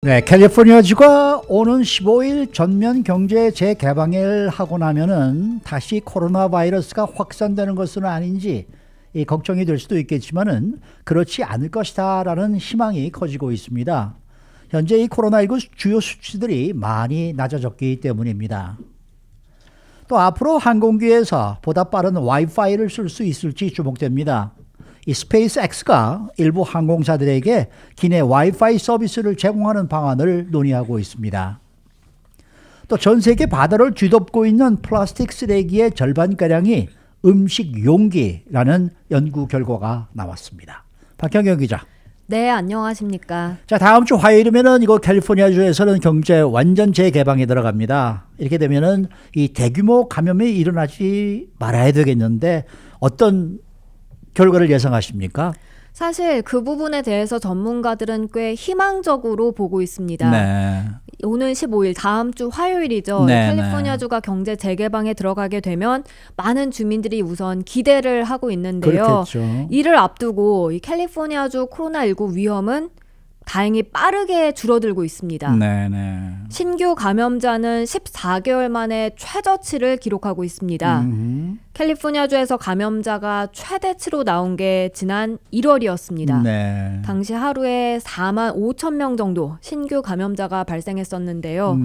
네, 캘리포니아주가 오는 15일 전면 경제 재개방을 하고 나면은 다시 코로나 바이러스가 확산되는 것은 아닌지 걱정이 될 수도 있겠지만은 그렇지 않을 것이다라는 희망이 커지고 있습니다. 현재 이 코로나19 주요 수치들이 많이 낮아졌기 때문입니다. 또 앞으로 항공기에서 보다 빠른 와이파이를 쓸 수 있을지 주목됩니다. 이 스페이스X가 일부 항공사들에게 기내 와이파이 서비스를 제공하는 방안을 논의하고 있습니다. 또 전 세계 바다를 뒤덮고 있는 플라스틱 쓰레기의 절반가량이 음식 용기라는 연구 결과가 나왔습니다. 박경경 기자. 네, 안녕하십니까. 자, 다음 주 화요일이면은 이거 캘리포니아주에서는 경제 완전 재개방에 들어갑니다. 이렇게 되면은 이 대규모 감염이 일어나지 말아야 되겠는데 어떤 결과를 예상하십니까? 사실 그 부분에 대해서 전문가들은 꽤 희망적으로 보고 있습니다. 네. 오는 15일 다음 주 화요일이죠. 네, 캘리포니아주가 경제 재개방에 들어가게 되면 많은 주민들이 우선 기대를 하고 있는데요. 그렇겠죠. 이를 앞두고 이 캘리포니아주 코로나19 위험은 다행히 빠르게 줄어들고 있습니다. 네네. 신규 감염자는 14개월 만에 최저치를 기록하고 있습니다. 캘리포니아주에서 감염자가 최대치로 나온 게 지난 1월이었습니다. 네. 당시 하루에 4만 5천 명 정도 신규 감염자가 발생했었는데요.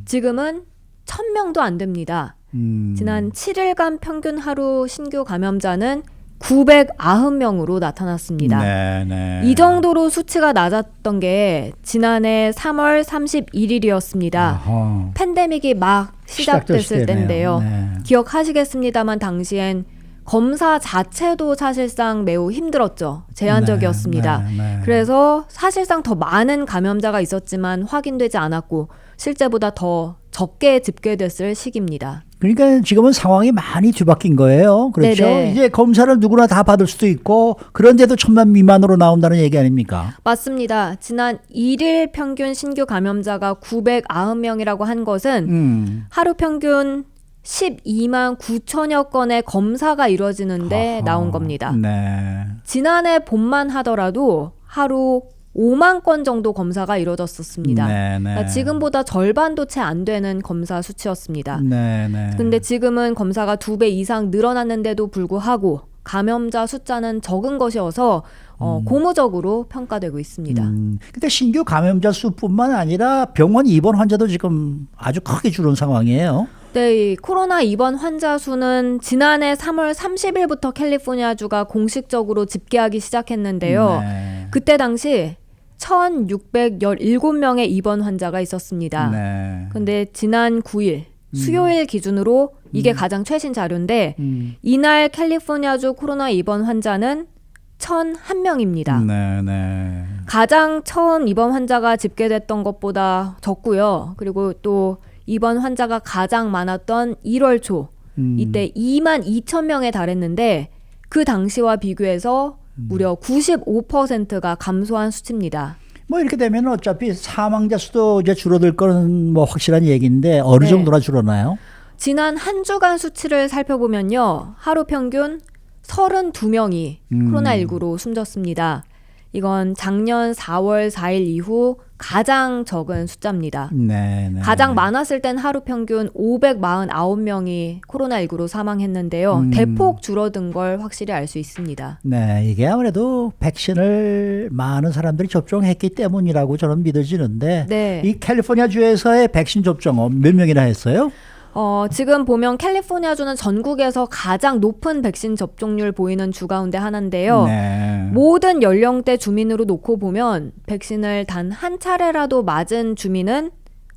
지금은 1,000명도 안 됩니다. 지난 7일간 평균 하루 신규 감염자는 990명으로 나타났습니다. 네네. 이 정도로 수치가 낮았던 게 지난해 3월 31일이었습니다. 팬데믹이 막 시작됐을 때인데요. 네. 기억하시겠습니다만 당시엔 검사 자체도 사실상 매우 힘들었죠. 제한적이었습니다. 네. 그래서 사실상 더 많은 감염자가 있었지만 확인되지 않았고 실제보다 더 적게 집계됐을 시기입니다. 그러니까 지금은 상황이 많이 뒤바뀐 거예요. 그렇죠. 네네. 이제 검사를 누구나 다 받을 수도 있고 그런데도 1,000만 미만으로 나온다는 얘기 아닙니까? 맞습니다. 지난 1일 평균 신규 감염자가 990명이라고 한 것은 하루 평균 12만 9천여 건의 검사가 이루어지는데 나온 겁니다. 네. 지난해 봄만 하더라도 하루 5만 건 정도 검사가 이루어졌었습니다. 그러니까 지금보다 절반도 채 안 되는 검사 수치였습니다. 근데 지금은 검사가 2배 이상 늘어났는데도 불구하고 감염자 숫자는 적은 것이어서 고무적으로 평가되고 있습니다. 근데 신규 감염자 수뿐만 아니라 병원 입원 환자도 지금 아주 크게 줄은 상황이에요. 네, 이 코로나 입원 환자 수는 지난해 3월 30일부터 캘리포니아주가 공식적으로 집계하기 시작했는데요. 그때 당시 1,617명의 입원 환자가 있었습니다. 근데 지난 9일 수요일 기준으로 이게 가장 최신 자료인데 이날 캘리포니아주 코로나 입원 환자는 1,001명입니다. 가장 처음 입원 환자가 집계됐던 것보다 적고요. 그리고 또 입원 환자가 가장 많았던 1월 초 이때 2만 2천 명에 달했는데 그 당시와 비교해서 무려 95%가 감소한 수치입니다. 뭐 이렇게 되면 어차피 사망자 수도 이제 줄어들 거는 뭐 확실한 얘기인데 어느 정도나 줄었나요? 지난 한 주간 수치를 살펴보면요. 하루 평균 32명이 코로나19로 숨졌습니다. 이건 작년 4월 4일 이후 가장 적은 숫자입니다. 가장 많았을 땐 하루 평균 549명이 코로나19로 사망했는데요. 대폭 줄어든 걸 확실히 알 수 있습니다. 네, 이게 아무래도 백신을 많은 사람들이 접종했기 때문이라고 저는 믿어지는데 이 캘리포니아주에서의 백신 접종은 몇 명이나 했어요? 지금 보면 캘리포니아주는 전국에서 가장 높은 백신 접종률 보이는 주 가운데 하나인데요. 모든 연령대 주민으로 놓고 보면 백신을 단 한 차례라도 맞은 주민은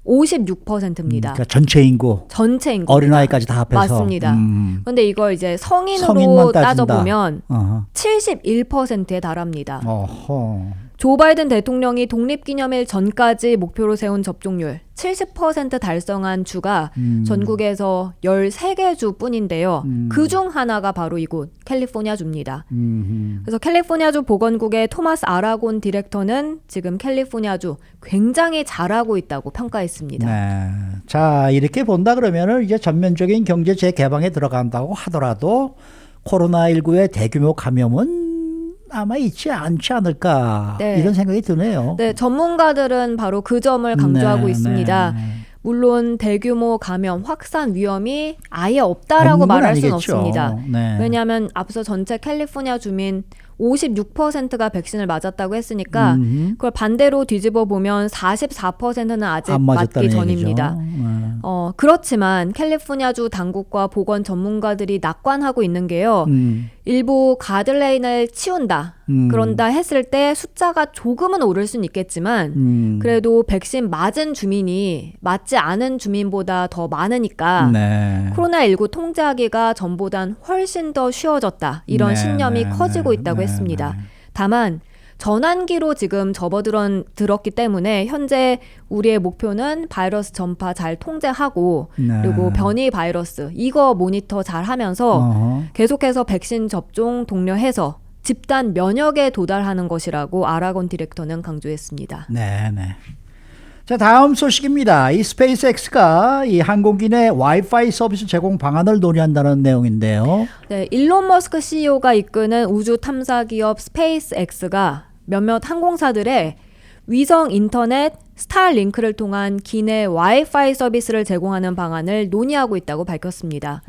56%입니다. 그러니까 전체 인구. 어린아이까지 다 합해서. 맞습니다. 그런데 이걸 이제 성인으로 따져보면 71%에 달합니다. 조 바이든 대통령이 독립기념일 전까지 목표로 세운 접종률 70% 달성한 주가 전국에서 13개 주뿐인데요. 그중 하나가 바로 이곳 캘리포니아주입니다. 그래서 캘리포니아주 보건국의 토마스 아라곤 디렉터는 지금 캘리포니아주 굉장히 잘하고 있다고 평가했습니다. 자, 이렇게 본다 그러면은 이제 전면적인 경제 재개방에 들어간다고 하더라도 코로나19의 대규모 감염은 아마 있지 않지 않을까 네. 이런 생각이 드네요. 네, 전문가들은 바로 그 점을 강조하고 네, 있습니다. 네. 물론 대규모 감염, 확산 위험이 아예 없다라고 말할 수는 없습니다. 네. 왜냐하면 앞서 전체 캘리포니아 주민 56%가 백신을 맞았다고 했으니까 그걸 반대로 뒤집어 보면 44%는 아직 맞기 전입니다. 그렇지만 캘리포니아주 당국과 보건 전문가들이 낙관하고 있는 게요. 일부 가드레인을 치운다. 그런다 했을 때 숫자가 조금은 오를 수는 있겠지만 그래도 백신 맞은 주민이 맞지 않은 주민보다 더 많으니까 네. 코로나19 통제하기가 전보단 훨씬 더 쉬워졌다. 이런 신념이 커지고 있다고 했습니다. 다만 전환기로 지금 접어들었기 때문에 현재 우리의 목표는 바이러스 전파 잘 통제하고 그리고 변이 바이러스 이거 모니터 잘 하면서 계속해서 백신 접종 독려해서 집단 면역에 도달하는 것이라고 아라곤 디렉터는 강조했습니다. 네. 자, 다음 소식입니다. 이 스페이스X가 이 항공기 내 와이파이 서비스 제공 방안을 논의한다는 내용인데요. 네, 일론 머스크 CEO가 이끄는 우주 탐사 기업 스페이스X가 몇몇 항공사들의 위성 인터넷 스타링크를 통한 기내 와이파이 서비스를 제공하는 방안을 논의하고 있다고 밝혔습니다.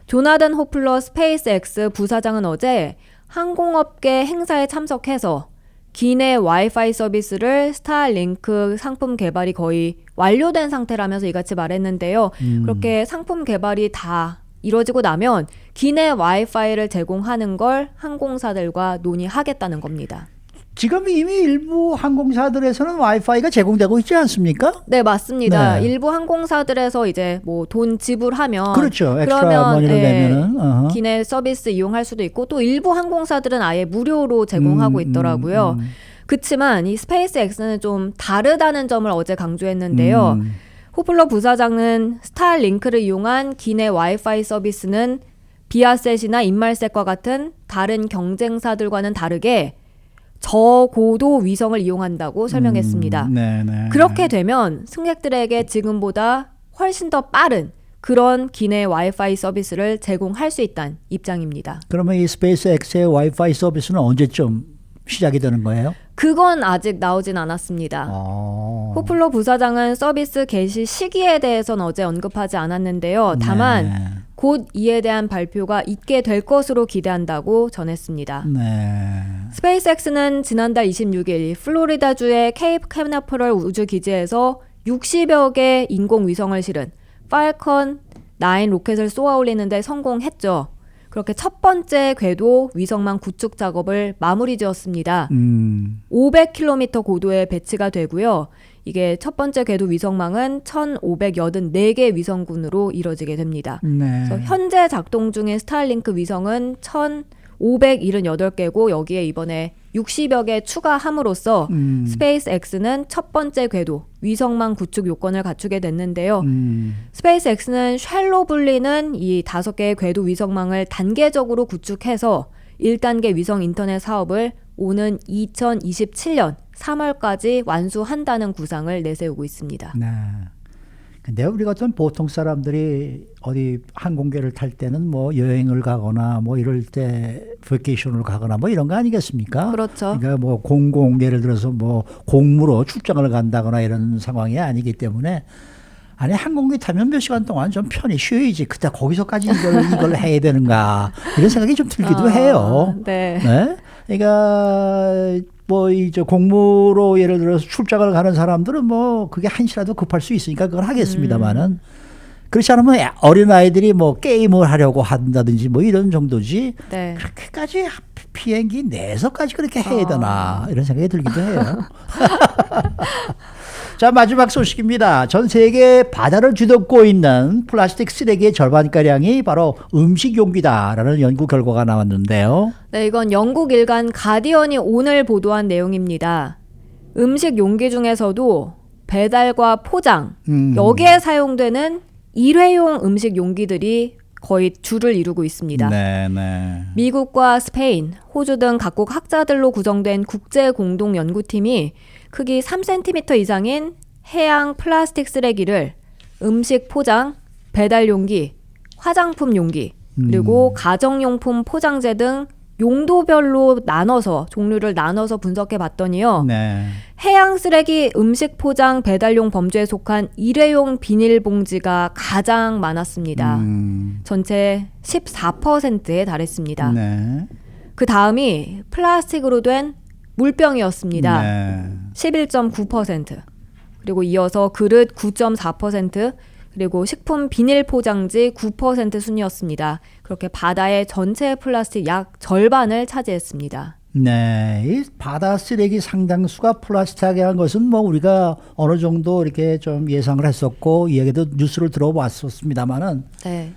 조나단 호플러 스페이스X 부사장은 어제 항공업계 행사에 참석해서 기내 와이파이 서비스를 스타링크 상품 개발이 거의 완료된 상태라면서 이같이 말했는데요. 그렇게 상품 개발이 다 이루어지고 나면 기내 와이파이를 제공하는 걸 항공사들과 논의하겠다는 겁니다. 지금 이미 일부 항공사들에서는 와이파이가 제공되고 있지 않습니까? 네, 맞습니다. 네. 일부 항공사들에서 이제 뭐 돈 지불하면 그렇죠. 엑스트라 머니를 내면은 기내 서비스 이용할 수도 있고 또 일부 항공사들은 아예 무료로 제공하고 있더라고요. 그렇지만 이 스페이스X는 좀 다르다는 점을 어제 강조했는데요. 호플러 부사장은 스타링크를 이용한 기내 와이파이 서비스는 비아셋이나 인말셋과 같은 다른 경쟁사들과는 다르게 저고도 위성을 이용한다고 설명했습니다. 그렇게 되면 승객들에게 지금보다 훨씬 더 빠른 그런 기내 와이파이 서비스를 제공할 수 있다는 입장입니다. 그러면 이 스페이스X의 와이파이 서비스는 언제쯤 시작이 되는 거예요? 그건 아직 나오진 않았습니다. 호플러 부사장은 서비스 개시 시기에 대해서는 어제 언급하지 않았는데요. 다만 곧 이에 대한 발표가 있게 될 것으로 기대한다고 전했습니다. 스페이스X는 지난달 26일 플로리다주의 케이프 캐나퍼럴 우주기지에서 60여 개 인공위성을 실은 팔컨 9 로켓을 쏘아 올리는데 성공했죠. 그렇게 첫 번째 궤도 위성망 구축 작업을 마무리 지었습니다. 500km 고도에 배치가 되고요. 이게 첫 번째 궤도 위성망은 1,584개 위성군으로 이뤄지게 됩니다. 그래서 현재 작동 중인 스타링크 위성은 1,578개고 여기에 이번에 60여 개 추가함으로써 스페이스X는 첫 번째 궤도 위성망 구축 요건을 갖추게 됐는데요. 스페이스X는 쉘로 불리는 이 5개의 궤도 위성망을 단계적으로 구축해서 1단계 위성 인터넷 사업을 오는 2027년 3월까지 완수한다는 구상을 내세우고 있습니다. 근데 우리 같은 보통 사람들이 어디 항공기를 탈 때는 뭐 여행을 가거나 뭐 이럴 때 버케이션을 가거나 뭐 이런 거 아니겠습니까? 그렇죠. 그러니까 뭐 예를 들어서 뭐 공무로 출장을 간다거나 이런 상황이 아니기 때문에 아니 항공기 타면 몇 시간 동안 좀 편히 쉬어야지. 그때 거기서까지 이걸 해야 되는가 이런 생각이 좀 들기도 해요. 네. 그러니까 뭐 이제 공무로 예를 들어서 출장을 가는 사람들은 뭐 그게 한시라도 급할 수 있으니까 그걸 하겠습니다만은 그렇지 않으면 어린 아이들이 뭐 게임을 하려고 한다든지 뭐 이런 정도지 그렇게까지 비행기 내서까지 그렇게 해야 되나 이런 생각이 들기도 해요. 자, 마지막 소식입니다. 전 세계 바다를 뒤덮고 있는 플라스틱 쓰레기의 절반가량이 바로 음식 용기다라는 연구 결과가 나왔는데요. 네, 이건 영국 일간 가디언이 오늘 보도한 내용입니다. 음식 용기 중에서도 배달과 포장, 여기에 사용되는 일회용 음식 용기들이 거의 주를 이루고 있습니다. 미국과 스페인, 호주 등 각국 학자들로 구성된 국제공동연구팀이 크기 3cm 이상인 해양 플라스틱 쓰레기를 음식 포장, 배달 용기, 화장품 용기, 그리고 가정용품 포장재 등 용도별로 나눠서 종류를 나눠서 분석해 봤더니요. 네. 해양 쓰레기, 음식 포장, 배달용 범주에 속한 일회용 비닐봉지가 가장 많았습니다. 전체 14%에 달했습니다. 네. 그 다음이 플라스틱으로 된 물병이었습니다. 네. 11.9%. 그리고 이어서 그릇 9.4%, 그리고 식품 비닐 포장지 9% 순이었습니다. 그렇게 바다의 전체 플라스틱 약 절반을 차지했습니다. 네, 이 바다 쓰레기 상당수가 플라스틱이라는 것은 뭐 우리가 어느 정도 이렇게 좀 예상을 했었고 이 얘기도 뉴스를 들어봤었습니다만은 네.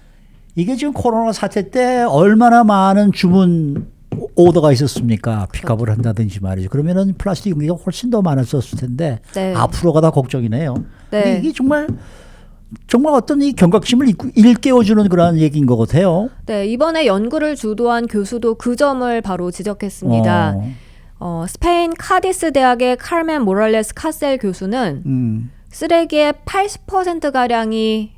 이게 지금 코로나 사태 때 얼마나 많은 주문 오더가 있었습니까? 픽업을 한다든지 말이죠. 그러면은 플라스틱 용기가 훨씬 더 많았었을 텐데 네. 앞으로가 다 걱정이네요. 네. 근데 이게 정말 어떤 이 경각심을 일깨워주는 그런 얘기인 것 같아요. 네, 이번에 연구를 주도한 교수도 그 점을 바로 지적했습니다. 스페인 카디스 대학의 카르멘 모랄레스 카셀 교수는 쓰레기의 80%가량이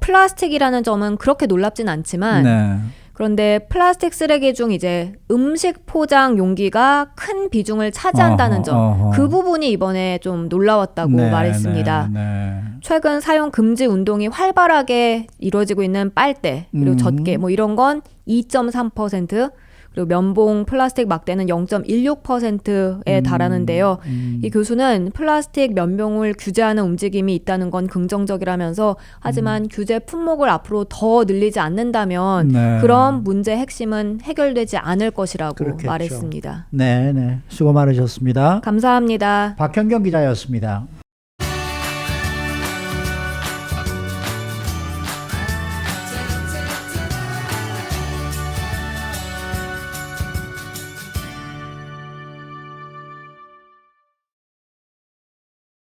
플라스틱이라는 점은 그렇게 놀랍진 않지만 네. 그런데 플라스틱 쓰레기 중 이제 음식 포장 용기가 큰 비중을 차지한다는 점, 그 부분이 이번에 좀 놀라웠다고 네, 말했습니다. 네. 최근 사용 금지 운동이 활발하게 이루어지고 있는 빨대, 그리고 젖게 뭐 이런 건 2.3%, 그리고 면봉 플라스틱 막대는 0.16%에 달하는데요. 이 교수는 플라스틱 면봉을 규제하는 움직임이 있다는 건 긍정적이라면서 하지만 규제 품목을 앞으로 더 늘리지 않는다면 네. 그런 문제 핵심은 해결되지 않을 것이라고 그렇겠죠. 말했습니다. 네, 네. 수고 많으셨습니다. 감사합니다. 박현경 기자였습니다.